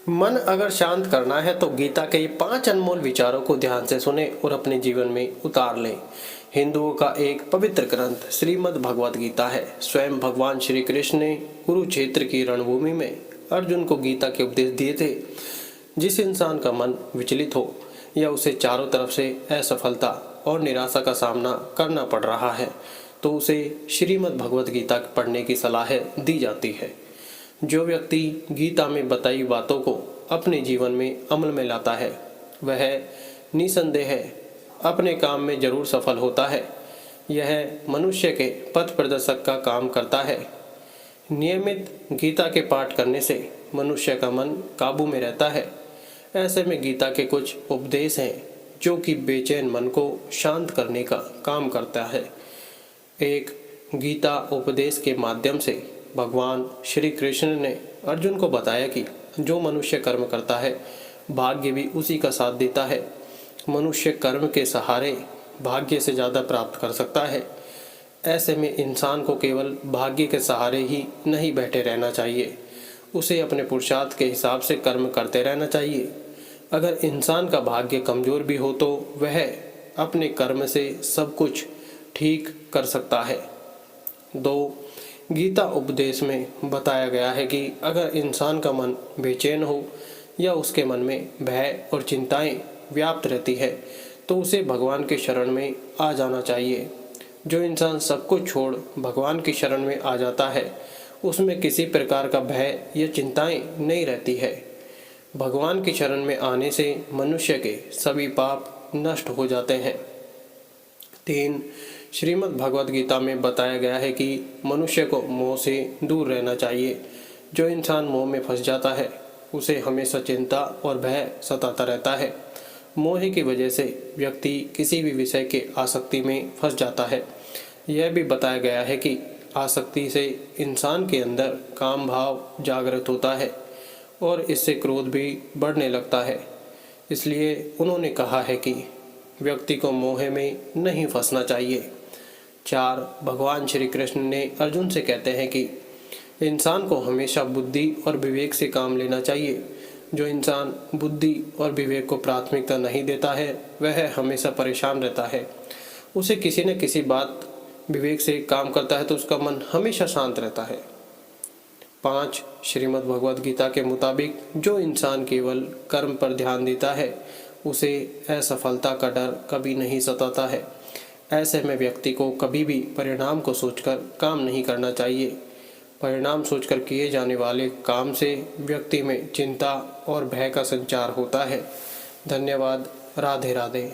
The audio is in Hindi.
मन अगर शांत करना है तो गीता के ये 5 अनमोल विचारों को ध्यान से सुने और अपने जीवन में उतार लें। हिंदुओं का एक पवित्र ग्रंथ श्रीमद् भगवद गीता है। स्वयं भगवान श्री कृष्ण ने कुरुक्षेत्र की रणभूमि में अर्जुन को गीता के उपदेश दिए थे। जिस इंसान का मन विचलित हो या उसे चारों तरफ से असफलता और निराशा का सामना करना पड़ रहा है तो उसे श्रीमद् भगवद गीता पढ़ने की सलाह दी जाती है। जो व्यक्ति गीता में बताई बातों को अपने जीवन में अमल में लाता है वह निसंदेह अपने काम में जरूर सफल होता है। यह मनुष्य के पथ प्रदर्शक का काम करता है। नियमित गीता के पाठ करने से मनुष्य का मन काबू में रहता है। ऐसे में गीता के कुछ उपदेश हैं जो कि बेचैन मन को शांत करने का काम करता है। एक गीता उपदेश के माध्यम से भगवान श्री कृष्ण ने अर्जुन को बताया कि जो मनुष्य कर्म करता है भाग्य भी उसी का साथ देता है। मनुष्य कर्म के सहारे भाग्य से ज़्यादा प्राप्त कर सकता है। ऐसे में इंसान को केवल भाग्य के सहारे ही नहीं बैठे रहना चाहिए, उसे अपने पुरुषार्थ के हिसाब से कर्म करते रहना चाहिए। अगर इंसान का भाग्य कमज़ोर भी हो तो वह अपने कर्म से सब कुछ ठीक कर सकता है। 2. गीता उपदेश में बताया गया है कि अगर इंसान का मन बेचैन हो या उसके मन में भय और चिंताएं व्याप्त रहती है तो उसे भगवान के शरण में आ जाना चाहिए। जो इंसान सब कुछ छोड़ भगवान की शरण में आ जाता है उसमें किसी प्रकार का भय या चिंताएं नहीं रहती है। भगवान की शरण में आने से मनुष्य के सभी पाप नष्ट हो जाते हैं। 3. श्रीमद् भगवद गीता में बताया गया है कि मनुष्य को मोह से दूर रहना चाहिए। जो इंसान मोह में फंस जाता है उसे हमेशा चिंता और भय सताता रहता है। मोह की वजह से व्यक्ति किसी भी विषय के आसक्ति में फंस जाता है। यह भी बताया गया है कि आसक्ति से इंसान के अंदर काम भाव जागृत होता है और इससे क्रोध भी बढ़ने लगता है। इसलिए उन्होंने कहा है कि व्यक्ति को मोह में नहीं फंसना चाहिए। 4. भगवान श्री कृष्ण ने अर्जुन से कहते हैं कि इंसान को हमेशा बुद्धि और विवेक से काम लेना चाहिए। जो इंसान बुद्धि और विवेक को प्राथमिकता नहीं देता है वह हमेशा परेशान रहता है। उसे किसी न किसी बात विवेक से काम करता है तो उसका मन हमेशा शांत रहता है। 5. श्रीमद् भगवद गीता के मुताबिक जो इंसान केवल कर्म पर ध्यान देता है उसे असफलता का डर कभी नहीं सताता है। ऐसे में व्यक्ति को कभी भी परिणाम को सोचकर काम नहीं करना चाहिए। परिणाम सोचकर किए जाने वाले काम से व्यक्ति में चिंता और भय का संचार होता है। धन्यवाद। राधे राधे।